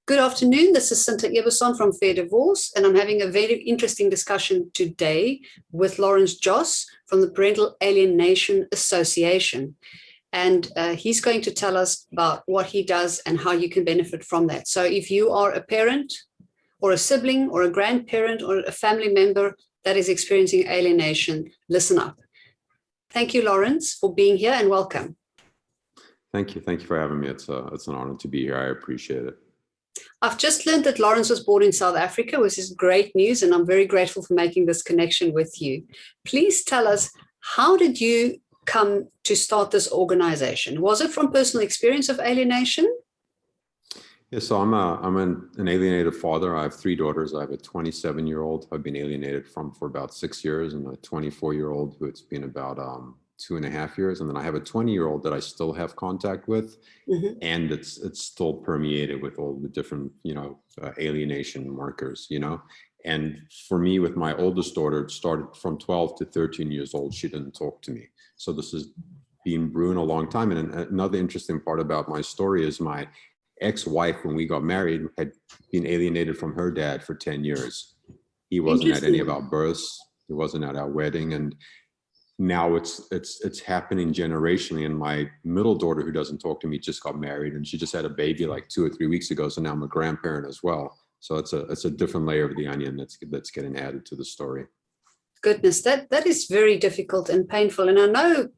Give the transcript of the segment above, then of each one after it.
Good afternoon. This is Sinta Ebersohn from Fair Divorce, and I'm having a very interesting discussion today with Lawrence Joss from the Parental Alienation Association. And he's going to tell us about what he does and how you can benefit from that. So if you are a parent or a sibling or a grandparent or a family member that is experiencing alienation, listen up. Thank you, Lawrence, for being here, and welcome. Thank you. Thank you for having me. It's an honor to be here. I appreciate it. I've just learned that Lawrence was born in South Africa, which is great news, and I'm very grateful for making this connection with you. Please tell us, how did you come to start this organization? Was it from personal experience of alienation? Yeah, so I'm an alienated father. I have 3 daughters. I have a 27-year-old who I've been alienated from for about 6 years, and a 24-year-old who it's been about 2.5 years, and then I have a 20-year-old that I still have contact with, and it's still permeated with all the different alienation markers, And for me, with my oldest daughter, it started from 12 to 13 years old. She didn't talk to me, so this has been brewing a long time. And another interesting part about my story is my ex-wife, when we got married, had been alienated from her dad for 10 years. He wasn't at any of our births. He wasn't at our wedding, and now it's happening generationally. And my middle daughter, who doesn't talk to me, just got married, and she just had a baby like 2 or 3 weeks ago. So now I'm a grandparent as well. So it's a different layer of the onion that's getting added to the story. Goodness, that is very difficult and painful. And I know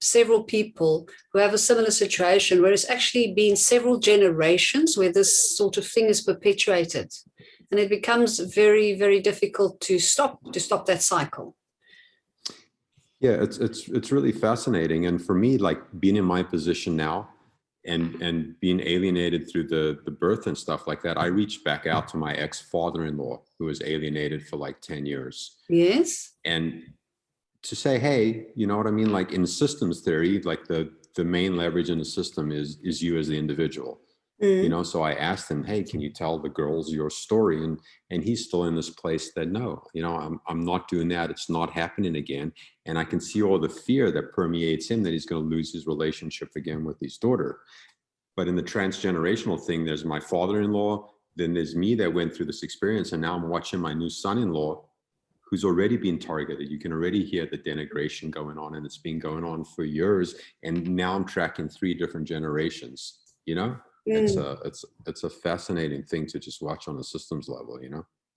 several people who have a similar situation where it's actually been several generations where this sort of thing is perpetuated, and it becomes very, very difficult to stop that cycle. Yeah, it's really fascinating. And for me, like being in my position now and being alienated through the birth and stuff like that, I reached back out to my ex-father-in-law, who was alienated for like 10 years. Yes. And to say, hey, you know what I mean? Like in systems theory, like the main leverage in the system is you as the individual. So I asked him, hey, can you tell the girls your story? And he's still in this place that, no, I'm not doing that. It's not happening again. And I can see all the fear that permeates him, that he's going to lose his relationship again with his daughter. But in the transgenerational thing, there's my father-in-law, then there's me that went through this experience. And now I'm watching my new son-in-law, who's already been targeted. You can already hear the denigration going on, and it's been going on for years. And now I'm tracking 3 different generations, It's a fascinating thing to just watch on a systems level,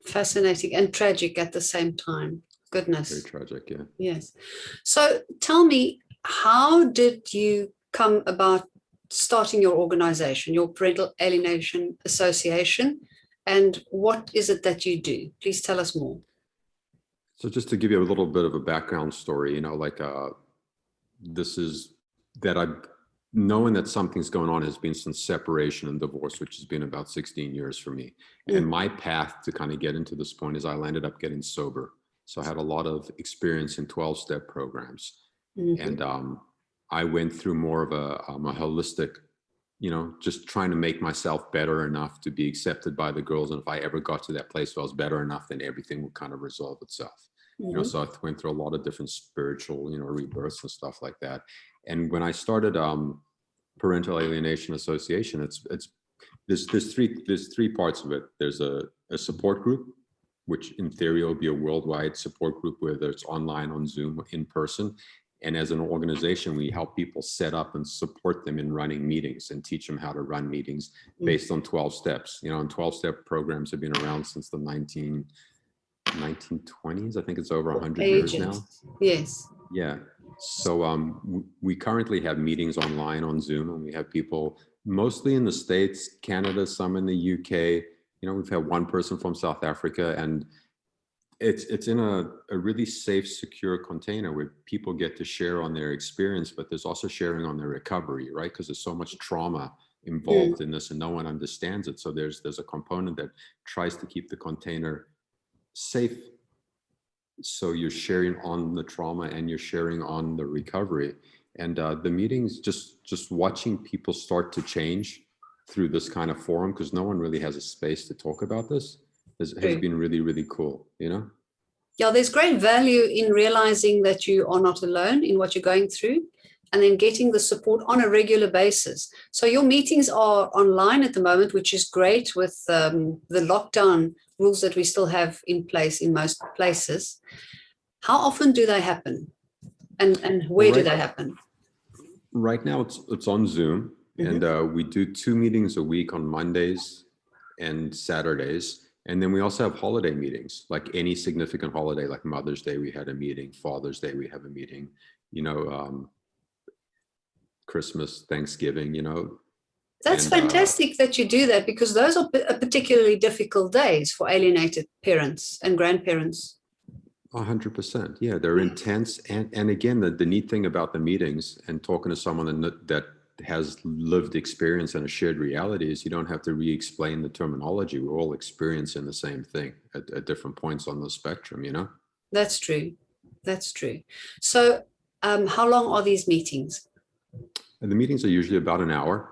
Fascinating and tragic at the same time. Goodness. Very tragic, yeah. Yes. So tell me, how did you come about starting your organization, your Parental Alienation Association, and what is it that you do? Please tell us more. So just to give you a little bit of a background story, this is that knowing that something's going on has been since separation and divorce, which has been about 16 years for me. And my path to kind of get into this point is I ended up getting sober. So I had a lot of experience in 12-step programs. And I went through more of a holistic, just trying to make myself better enough to be accepted by the girls. And if I ever got to that place where I was better enough, then everything would kind of resolve itself. So I went through a lot of different spiritual, rebirths and stuff like that. And when I started Parental Alienation Association, there's 3 parts of it. There's a support group, which in theory will be a worldwide support group, whether it's online, on Zoom, in person. And as an organization, we help people set up and support them in running meetings and teach them how to run meetings based on 12 steps. And 12-step programs have been around since the 1920s. I think it's over 100 years now. Yes. Yeah. So we currently have meetings online on Zoom, and we have people mostly in the States, Canada, some in the UK. We've had one person from South Africa, and it's in a really safe, secure container where people get to share on their experience, but there's also sharing on their recovery, right? Because there's so much trauma involved in this, and no one understands it. So there's a component that tries to keep the container safe. So you're sharing on the trauma and you're sharing on the recovery. And the meetings, just watching people start to change through this kind of forum, because no one really has a space to talk about this, has been really, really cool, Yeah, there's great value in realizing that you are not alone in what you're going through. and then getting the support on a regular basis. So your meetings are online at the moment, which is great with the lockdown rules that we still have in place in most places. How often do they happen? And where do they happen? Right now it's on Zoom, and we do 2 meetings a week on Mondays and Saturdays. And then we also have holiday meetings, like any significant holiday, like Mother's Day, we had a meeting, Father's Day, we have a meeting, Christmas, Thanksgiving, That's fantastic that you do that, because those are particularly difficult days for alienated parents and grandparents. 100%. Yeah, they're intense. And again, the neat thing about the meetings and talking to someone that has lived experience and a shared reality is you don't have to re-explain the terminology. We're all experiencing the same thing at different points on the spectrum, That's true. That's true. So how long are these meetings? And the meetings are usually about an hour.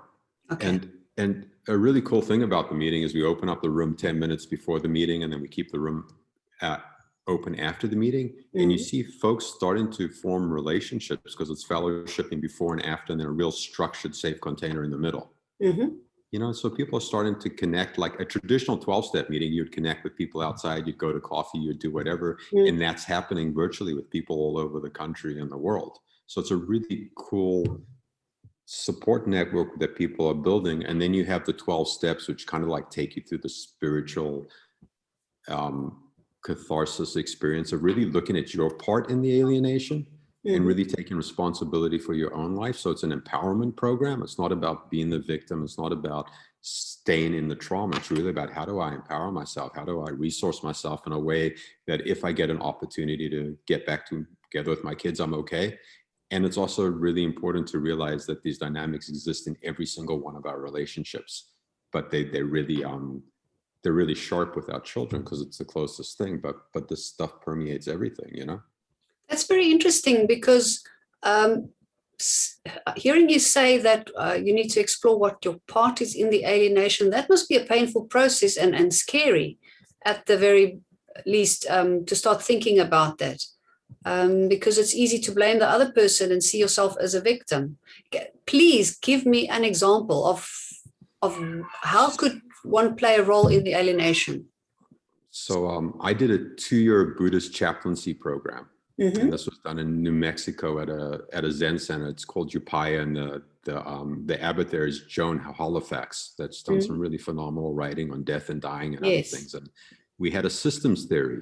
Okay. And a really cool thing about the meeting is we open up the room 10 minutes before the meeting, and then we keep the room open after the meeting. And you see folks starting to form relationships because it's fellowshipping before and after, and then a real structured, safe container in the middle. So people are starting to connect. Like a traditional 12-step meeting, you'd connect with people outside, you'd go to coffee, you'd do whatever. And that's happening virtually with people all over the country and the world. So it's a really cool support network that people are building. And then you have the 12 steps, which kind of like take you through the spiritual catharsis experience of really looking at your part in the alienation and really taking responsibility for your own life. So it's an empowerment program. It's not about being the victim. It's not about staying in the trauma. It's really about, how do I empower myself? How do I resource myself in a way that if I get an opportunity to get back together with my kids, I'm okay. And it's also really important to realize that these dynamics exist in every single one of our relationships, but they're really sharp with our children because it's the closest thing, but this stuff permeates everything, That's very interesting, because hearing you say that you need to explore what your part is in the alienation, that must be a painful process and scary at the very least, to start thinking about that. Because it's easy to blame the other person and see yourself as a victim. Please give me an example of how could one play a role in the alienation. So I did a 2-year Buddhist chaplaincy program, and this was done in New Mexico at a Zen center. It's called Upaya, and the abbot there is Joan Halifax. That's done some really phenomenal writing on death and dying and other things. And we had a systems theory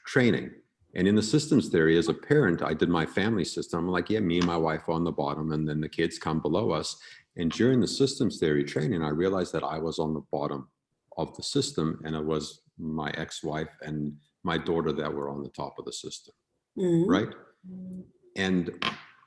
training. And in the systems theory, as a parent, I did my family system. I'm like, yeah, me and my wife on the bottom, and then the kids come below us. And during the systems theory training, I realized that I was on the bottom of the system, and it was my ex-wife and my daughter that were on the top of the system, right? And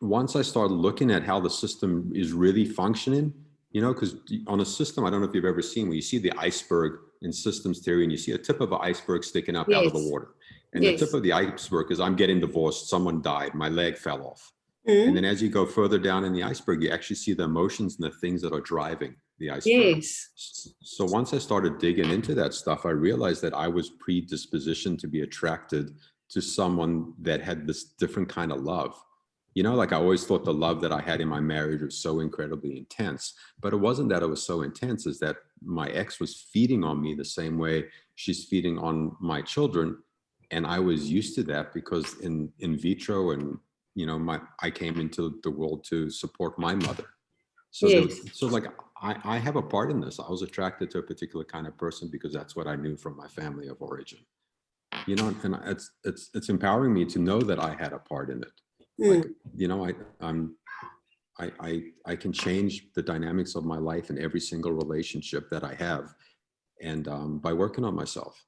once I started looking at how the system is really functioning, because on a system, I don't know if you've ever seen, when you see the iceberg in systems theory, and you see a tip of an iceberg sticking up out of the water. And the tip of the iceberg is, I'm getting divorced, someone died, my leg fell off. And then as you go further down in the iceberg, you actually see the emotions and the things that are driving the iceberg. So once I started digging into that stuff, I realized that I was predispositioned to be attracted to someone that had this different kind of love. Like I always thought the love that I had in my marriage was so incredibly intense, but it wasn't that it was so intense, is that my ex was feeding on me the same way she's feeding on my children. And I was used to that because in vitro and, I came into the world to support my mother. So, I have a part in this. I was attracted to a particular kind of person because that's what I knew from my family of origin, and it's empowering me to know that I had a part in it. Like, I can change the dynamics of my life in every single relationship that I have. And by working on myself.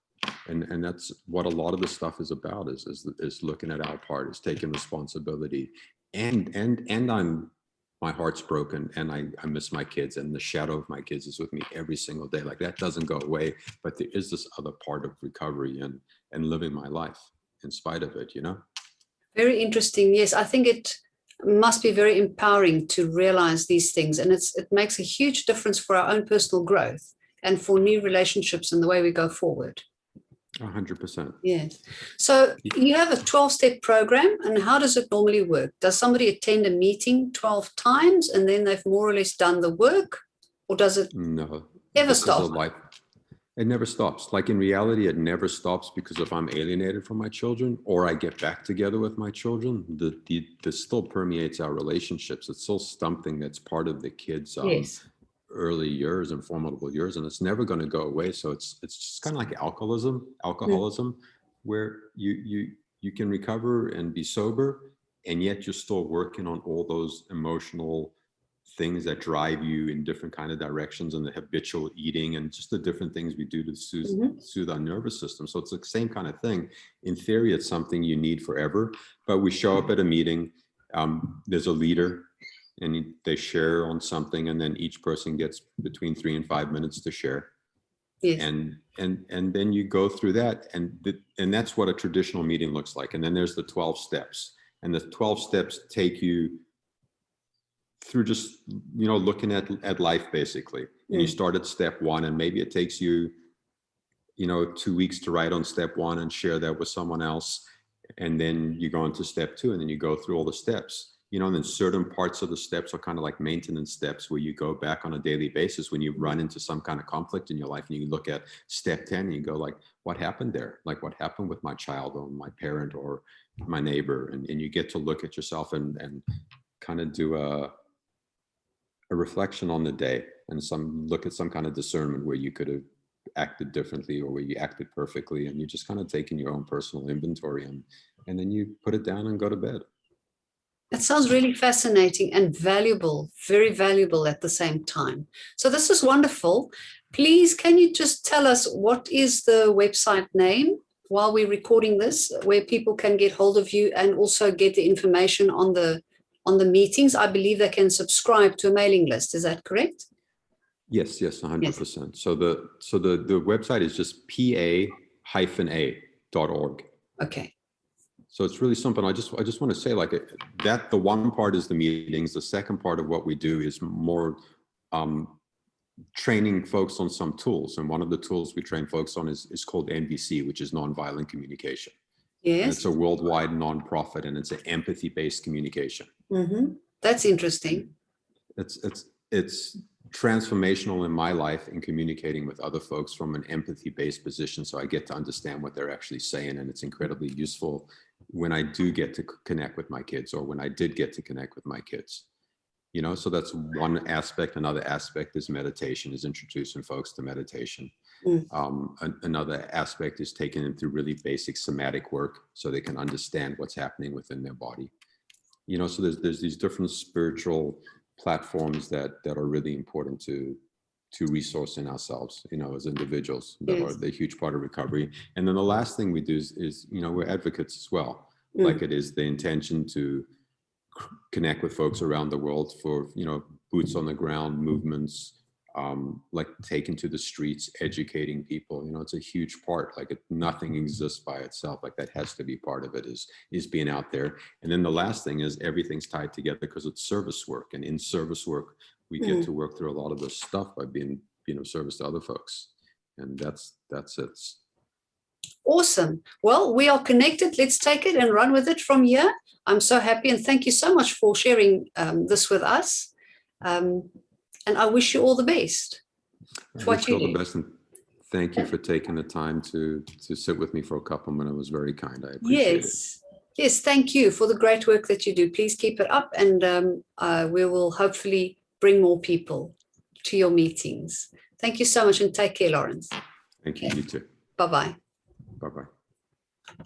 And that's what a lot of this stuff is about, is looking at our part, is taking responsibility. And my heart's broken, and I miss my kids, and the shadow of my kids is with me every single day. Like, that doesn't go away, but there is this other part of recovery and living my life in spite of it, Very interesting. Yes, I think it must be very empowering to realize these things, and it makes a huge difference for our own personal growth and for new relationships and the way we go forward. 100%. Yes. So you have a 12-step program, and how does it normally work? Does somebody attend a meeting 12 times and then they've more or less done the work, or does it No, ever this is a stop? life. It never stops. Like in reality, it never stops, because if I'm alienated from my children or I get back together with my children, this still permeates our relationships. It's still something that's part of the kids' Yes. early years and formidable years, and it's never going to go away. So it's just kind of like alcoholism, where you can recover and be sober, and yet you're still working on all those emotional things that drive you in different kind of directions, and the habitual eating and just the different things we do to soothe our nervous system. So it's the same kind of thing. In theory, it's something you need forever, but we show up at a meeting, there's a leader, and they share on something, and then each person gets between 3 and 5 minutes to share. Yes. And then you go through that, and that's what a traditional meeting looks like. And then there's the 12 steps, and the 12 steps take you through just, looking at life basically. And you start at step 1, and maybe it takes you, 2 weeks to write on step 1 and share that with someone else. And then you go into step 2, and then you go through all the steps, and then certain parts of the steps are kind of like maintenance steps, where you go back on a daily basis when you run into some kind of conflict in your life, and you look at step 10 and you go like, what happened there? Like, what happened with my child or my parent or my neighbor? And you get to look at yourself and kind of do a reflection on the day, and look at some kind of discernment where you could have acted differently or where you acted perfectly, and you just kind of taking your own personal inventory, and then you put it down and go to bed. That sounds really fascinating and valuable, very valuable at the same time. So this is wonderful. Please, can you just tell us what is the website name while we're recording this, where people can get hold of you and also get the information on the meetings? I believe they can subscribe to a mailing list. Is that correct? Yes, 100%. So the website is just pa-a.org. Okay. So it's really simple. I just want to say, like, that the one part is the meetings. The second part of what we do is more training folks on some tools. And one of the tools we train folks on is called NVC, which is nonviolent communication. Yes. And it's a worldwide nonprofit, and it's an empathy-based communication. Mm-hmm. That's interesting. It's transformational in my life in communicating with other folks from an empathy-based position. So I get to understand what they're actually saying, and it's incredibly useful when I do get to connect with my kids, or when I did get to connect with my kids. So that's one aspect. Another aspect is meditation, is introducing folks to meditation. Another aspect is taking them through really basic somatic work so they can understand what's happening within their body. So there's these different spiritual platforms that are really important to resourcing ourselves, as individuals, that are the huge part of recovery. And then the last thing we do is we're advocates as well. Like, it is the intention to connect with folks around the world for, boots on the ground movements, like taking to the streets, educating people. It's a huge part. Like, nothing exists by itself. Like, that has to be part of it, is being out there. And then the last thing is everything's tied together because it's service work. And in service work, we get to work through a lot of this stuff by being of service to other folks. And that's it. Awesome. Well, we are connected. Let's take it and run with it from here. I'm so happy, and thank you so much for sharing this with us. And I wish you all the best. I wish you all the best, and thank you for taking the time to sit with me for a couple minutes. It was very kind. I appreciate it. Yes, thank you for the great work that you do. Please keep it up, and we will hopefully bring more people to your meetings. Thank you so much, and take care, Lawrence. Thank you. You too. Bye-bye. Bye-bye.